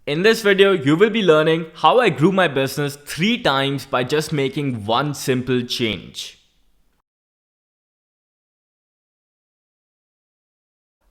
In this video, you will be learning how I grew my business 3 times by just making one simple change.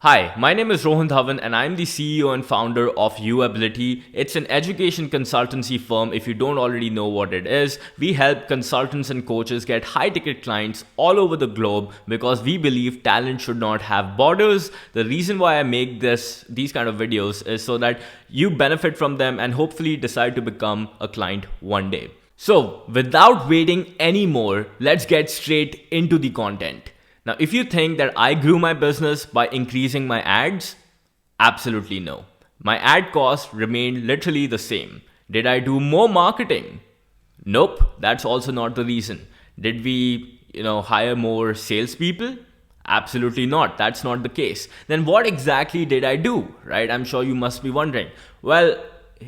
Hi, my name is Rohan Dhawan and I'm the CEO and founder of UAbility. It's an education consultancy firm. If you don't already know what it is, we help consultants and coaches get high-ticket clients all over the globe because we believe talent should not have borders. The reason why I make these kind of videos is so that you benefit from them and hopefully decide to become a client one day. So, without waiting anymore, let's get straight into the content. Now, if you think that I grew my business by increasing my ads, absolutely no. My ad cost remained literally the same. Did I do more marketing? Nope, that's also not the reason. Did we, hire more salespeople? Absolutely not. That's not the case. Then what exactly did I do, right? I'm sure you must be wondering. Well,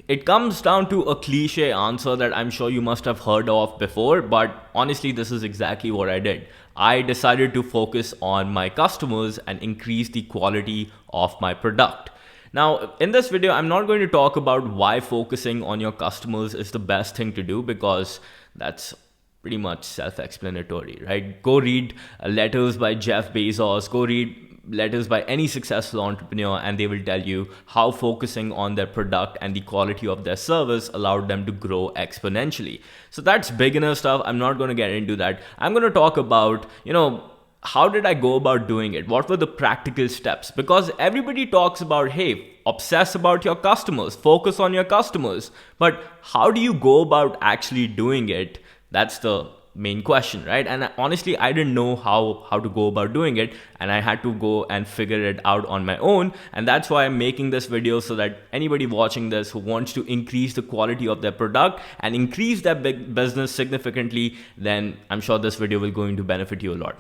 it comes down to a cliche answer that I'm sure you must have heard of before, but honestly, this is exactly what I did. I decided to focus on my customers and increase the quality of my product. Now, in this video, I'm not going to talk about why focusing on your customers is the best thing to do because that's pretty much self-explanatory, right? Go read letters by Jeff Bezos, go read letters by any successful entrepreneur, and they will tell you how focusing on their product and the quality of their service allowed them to grow exponentially. So that's beginner stuff. I'm not going to get into that. I'm going to talk about, how did I go about doing it? What were the practical steps? Because everybody talks about, hey, obsess about your customers, focus on your customers. But how do you go about actually doing it? That's the main question, right? And honestly, I didn't know how to go about doing it, and I had to go and figure it out on my own. And that's why I'm making this video, so that anybody watching this who wants to increase the quality of their product and increase their big business significantly, then I'm sure this video will going to benefit you a lot.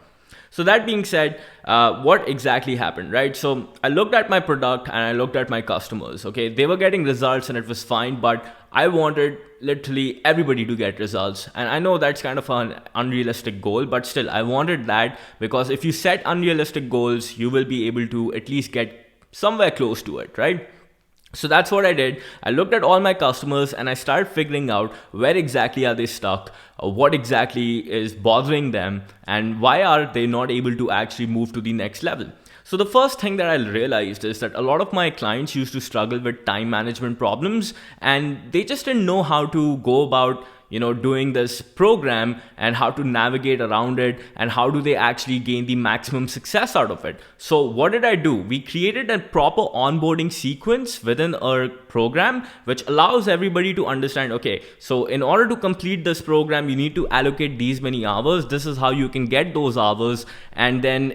So that being said, what exactly happened, right? So I looked at my product and I looked at my customers, okay? They were getting results and it was fine, but I wanted literally everybody to get results. And I know that's kind of an unrealistic goal, but still I wanted that, because if you set unrealistic goals, you will be able to at least get somewhere close to it, right? So that's what I did. I looked at all my customers and I started figuring out where exactly are they stuck, what exactly is bothering them, and why are they not able to actually move to the next level. So the first thing that I realized is that a lot of my clients used to struggle with time management problems, and they just didn't know how to go about doing this program and how to navigate around it, and how do they actually gain the maximum success out of it. So what did I do? We created a proper onboarding sequence within our program, which allows everybody to understand, okay, so in order to complete this program, you need to allocate these many hours. This is how you can get those hours. And then,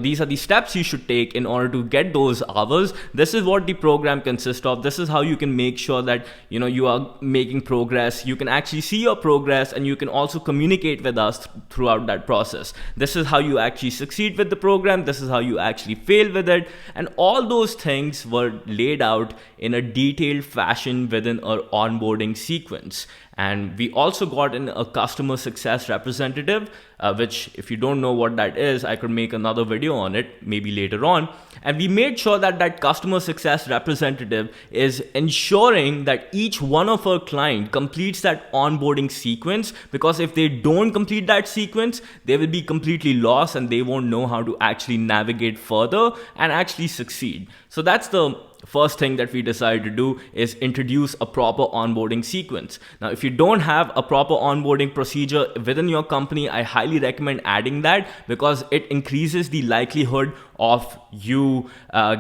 these are the steps you should take in order to get those hours. This is what the program consists of. This is how you can make sure that, you are making progress. You can actually see your progress, and you can also communicate with us throughout that process. This is how you actually succeed with the program. This is how you actually fail with it. And all those things were laid out in a detailed fashion within our onboarding sequence. And we also got in a customer success representative, which, if you don't know what that is, I could make another video on it maybe later on. And we made sure that that customer success representative is ensuring that each one of our client completes that onboarding sequence, because if they don't complete that sequence, they will be completely lost and they won't know how to actually navigate further and actually succeed. So that's the first thing that we decided to do, is introduce a proper onboarding sequence. Now, if you don't have a proper onboarding procedure within your company, I highly recommend adding that, because it increases the likelihood of you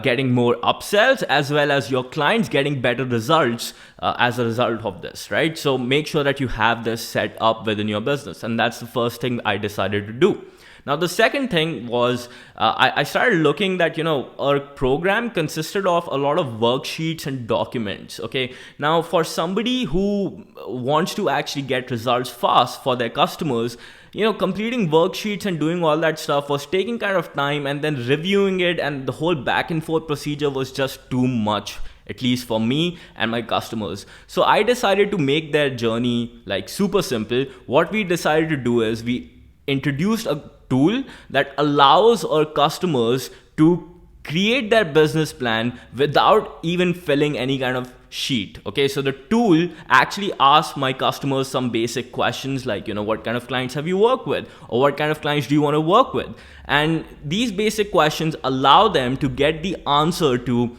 getting more upsells, as well as your clients getting better results as a result of this, right? So make sure that you have this set up within your business. And that's the first thing I decided to do. Now, the second thing was I started looking that, our program consisted of a lot of worksheets and documents. Okay. Now, for somebody who wants to actually get results fast for their customers, completing worksheets and doing all that stuff was taking kind of time, and then reviewing it, and the whole back and forth procedure was just too much, at least for me and my customers. So I decided to make their journey like super simple. What we decided to do is we introduced a tool that allows our customers to create their business plan without even filling any kind of sheet. Okay, so the tool actually asks my customers some basic questions like, what kind of clients have you worked with, or what kind of clients do you want to work with? And these basic questions allow them to get the answer to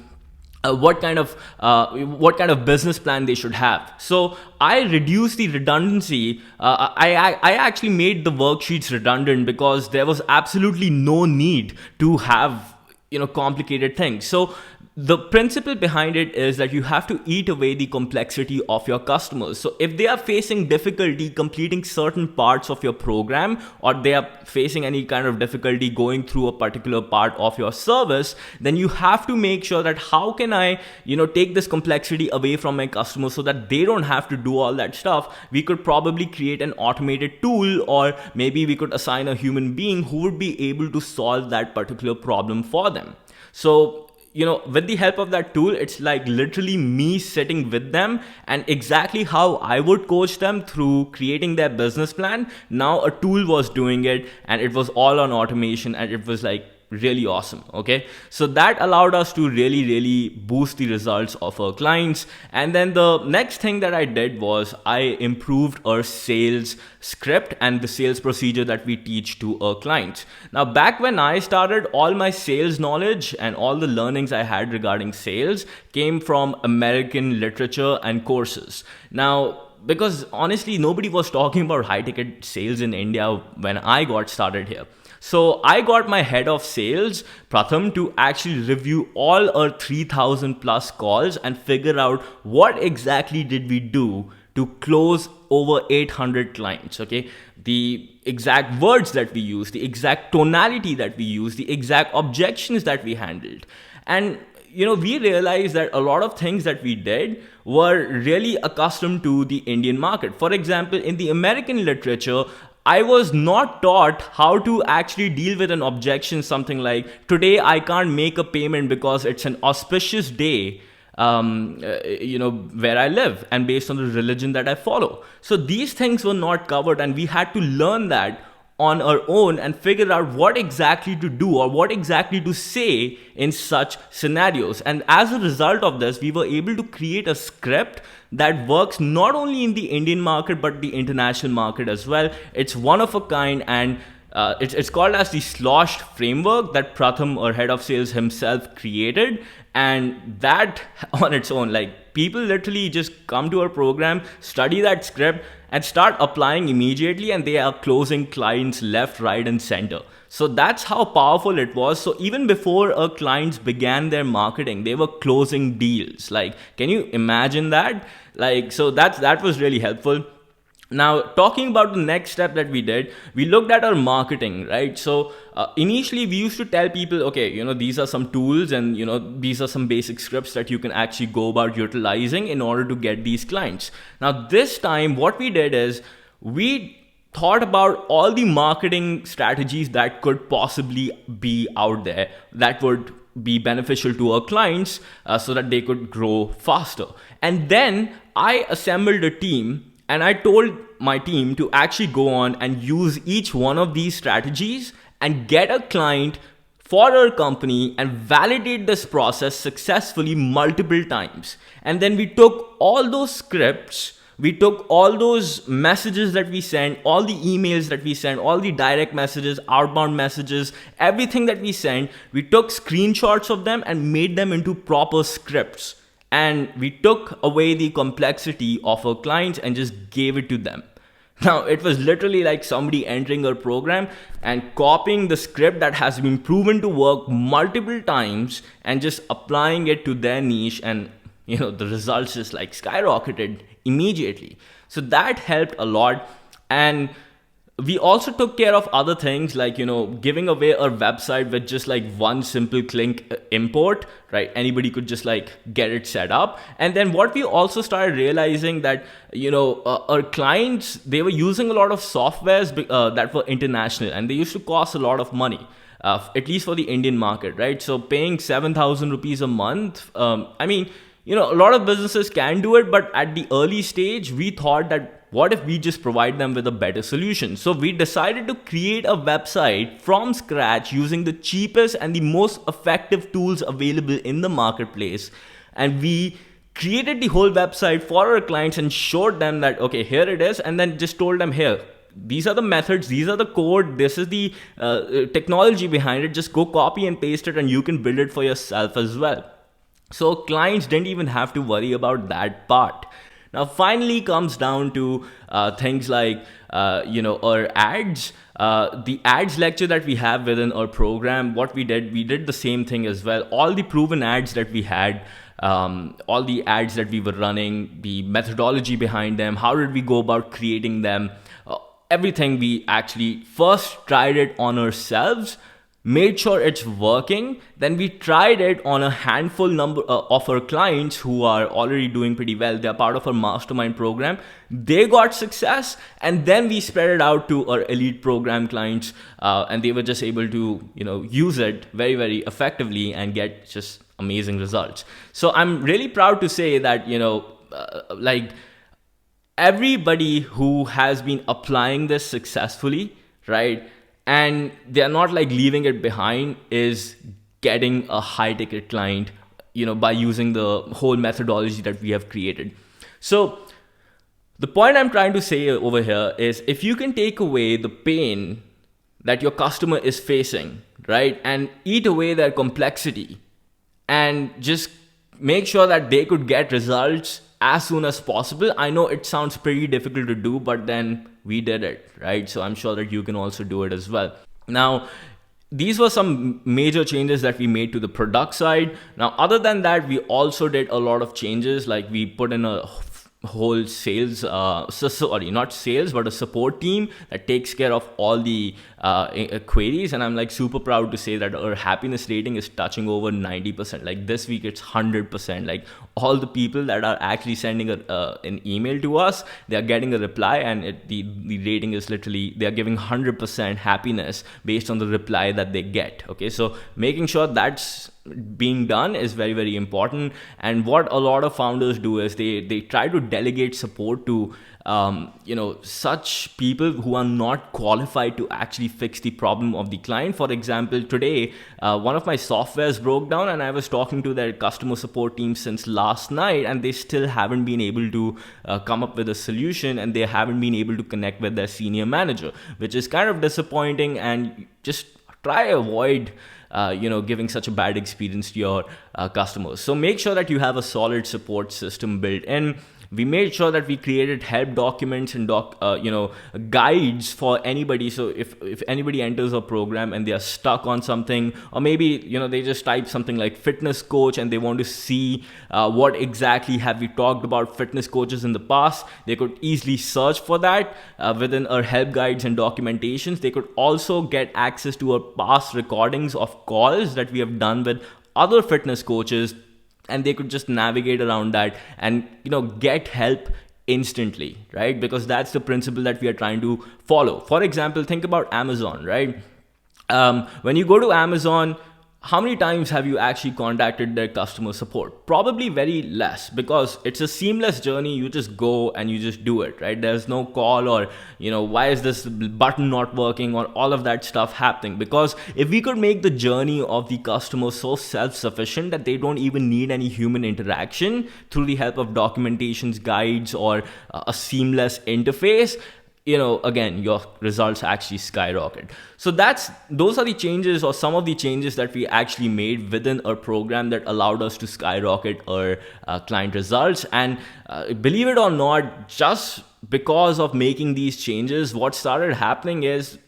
what kind of business plan they should have. So I reduced the redundancy. I actually made the worksheets redundant because there was absolutely no need to have complicated things. So the principle behind it is that you have to eat away the complexity of your customers. So if they are facing difficulty completing certain parts of your program, or they are facing any kind of difficulty going through a particular part of your service, then you have to make sure that how can I, take this complexity away from my customers so that they don't have to do all that stuff. We could probably create an automated tool, or maybe we could assign a human being who would be able to solve that particular problem for them. So with the help of that tool, it's like literally me sitting with them and exactly how I would coach them through creating their business plan. Now a tool was doing it, and it was all on automation, and it was like really awesome. Okay, so that allowed us to really boost the results of our clients. And then the next thing that I did was I improved our sales script and the sales procedure that we teach to our clients. Now, back when I started, all my sales knowledge and all the learnings I had regarding sales came from American literature and courses. Now, because honestly, nobody was talking about high ticket sales in India when I got started here. So I got my head of sales, Pratham, to actually review all our 3,000 plus calls and figure out what exactly did we do to close over 800 clients. Okay, the exact words that we use, the exact tonality that we use, the exact objections that we handled. And we realized that a lot of things that we did were really accustomed to the Indian market. For example, in the American literature, I was not taught how to actually deal with an objection, something like, today I can't make a payment because it's an auspicious day, where I live and based on the religion that I follow. So these things were not covered, and we had to learn that on our own and figure out what exactly to do or what exactly to say in such scenarios. And as a result of this, we were able to create a script that works not only in the Indian market but the international market as well. It's one of a kind, and it's called as the Sloshed framework that Pratham, our head of sales himself, created. And that on its own, like, people literally just come to our program, study that script, and start applying immediately, and they are closing clients left, right, and center. So that's how powerful it was. So even before our clients began their marketing, they were closing deals. Like, can you imagine that? Like, so that was really helpful. Now, talking about the next step that we did, we looked at our marketing, right? So initially we used to tell people, okay, these are some tools, and, these are some basic scripts that you can actually go about utilizing in order to get these clients. Now, this time what we did is we thought about all the marketing strategies that could possibly be out there that would be beneficial to our clients, so that they could grow faster. And then I assembled a team, and I told my team to actually go on and use each one of these strategies and get a client for our company and validate this process successfully multiple times. And then we took all those scripts, we took all those messages that we sent, all the emails that we sent, all the direct messages, outbound messages, everything that we sent, we took screenshots of them and made them into proper scripts. And we took away the complexity of our clients and just gave it to them. Now, it was literally like somebody entering our program and copying the script that has been proven to work multiple times and just applying it to their niche. And, the results just like skyrocketed immediately. So that helped a lot. And we also took care of other things like, giving away our website with just like one simple click import, right? Anybody could just like get it set up. And then what we also started realizing that, our clients, they were using a lot of softwares that were international, and they used to cost a lot of money. At least for the Indian market, right? So paying 7,000 rupees a month, a lot of businesses can do it, but at the early stage, we thought that what if we just provide them with a better solution? So we decided to create a website from scratch using the cheapest and the most effective tools available in the marketplace. And we created the whole website for our clients and showed them that, okay, here it is, and then just told them, here, these are the methods, these are the code, this is the technology behind it, just go copy and paste it and you can build it for yourself as well. So clients didn't even have to worry about that part. Now finally comes down to things like our ads. The ads lecture that we have within our program, what we did the same thing as well. All the proven ads that we had, all the ads that we were running, the methodology behind them, how did we go about creating them, everything, we actually first tried it on ourselves, made sure it's working, then we tried it on a handful number of our clients who are already doing pretty well. They're part of our mastermind program, they got success, and then we spread it out to our elite program clients, and they were just able to use it very, very effectively and get just amazing results. So I'm really proud to say that everybody who has been applying this successfully, right, and they're not leaving it behind, is getting a high ticket client, by using the whole methodology that we have created. So the point I'm trying to say over here is, if you can take away the pain that your customer is facing, right, and eat away their complexity and just make sure that they could get results as soon as possible. I know it sounds pretty difficult to do, but then we did it, right? So I'm sure that you can also do it as well. Now, these were some major changes that we made to the product side. Now, other than that, we also did a lot of changes. Like we put in a whole sales, not sales, but a support team that takes care of all the queries. And I'm super proud to say that our happiness rating is touching over 90%. Like this week, it's 100%. Like all the people that are actually sending an email to us, they are getting a reply, and the rating is literally, they are giving 100% happiness based on the reply that they get. Okay, so making sure that's being done is very, very important. And what a lot of founders do is they try to delegate support to such people who are not qualified to actually fix the problem of the client. For example, today one of my softwares broke down, and I was talking to their customer support team since last night, and they still haven't been able to come up with a solution, and they haven't been able to connect with their senior manager, which is kind of disappointing. And just try avoid giving such a bad experience to your customers. So make sure that you have a solid support system built in. We made sure that we created help documents and guides for anybody. So if anybody enters a program and they are stuck on something, or maybe they just type something like fitness coach and they want to see what exactly have we talked about fitness coaches in the past, they could easily search for that within our help guides and documentations. They could also get access to our past recordings of calls that we have done with other fitness coaches, and they could just navigate around that and get help instantly, right? Because that's the principle that we are trying to follow. For example, think about Amazon, right? When you go to Amazon, how many times have you actually contacted their customer support? Probably very less, because it's a seamless journey. You just go and you just do it, right? There's no call or, why is this button not working, or all of that stuff happening. Because if we could make the journey of the customer so self-sufficient that they don't even need any human interaction through the help of documentations, guides, or a seamless interface, again, your results actually skyrocket. So those are the changes, or some of the changes that we actually made within our program that allowed us to skyrocket our client results. And believe it or not, just because of making these changes, what started happening is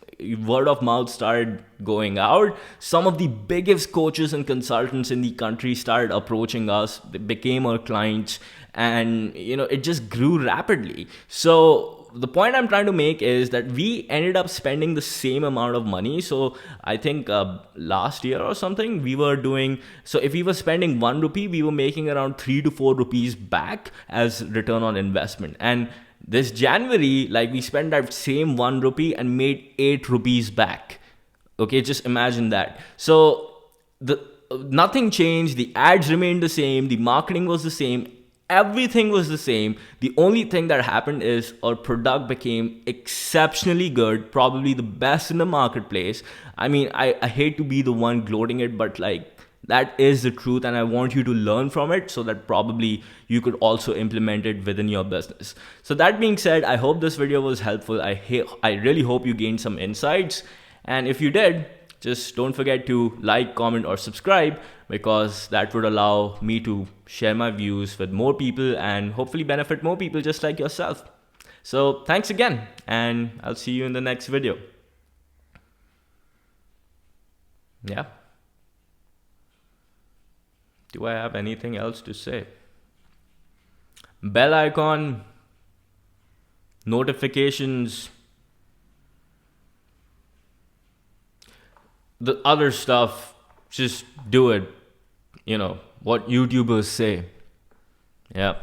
word of mouth started going out. Some of the biggest coaches and consultants in the country started approaching us. They became our clients, and it just grew rapidly. So the point I'm trying to make is that we ended up spending the same amount of money. So I think last year or something, we were doing, so if we were spending 1 rupee, we were making around 3 to 4 rupees back as return on investment. And this January, we spent that same 1 rupee and made 8 rupees back. Okay, just imagine that. So nothing changed. The ads remained the same. The marketing was the same. Everything was the same. The only thing that happened is our product became exceptionally good, probably the best in the marketplace. I mean, I hate to be the one gloating it, but That is the truth, and I want you to learn from it so that probably you could also implement it within your business. So that being said, I hope this video was helpful. I really hope you gained some insights, and if you did, just don't forget to like, comment, or subscribe, because that would allow me to share my views with more people and hopefully benefit more people just like yourself. So thanks again, and I'll see you in the next video. Yeah. Do I have anything else to say? Bell icon, notifications, the other stuff, just do it. You know, what YouTubers say. Yeah.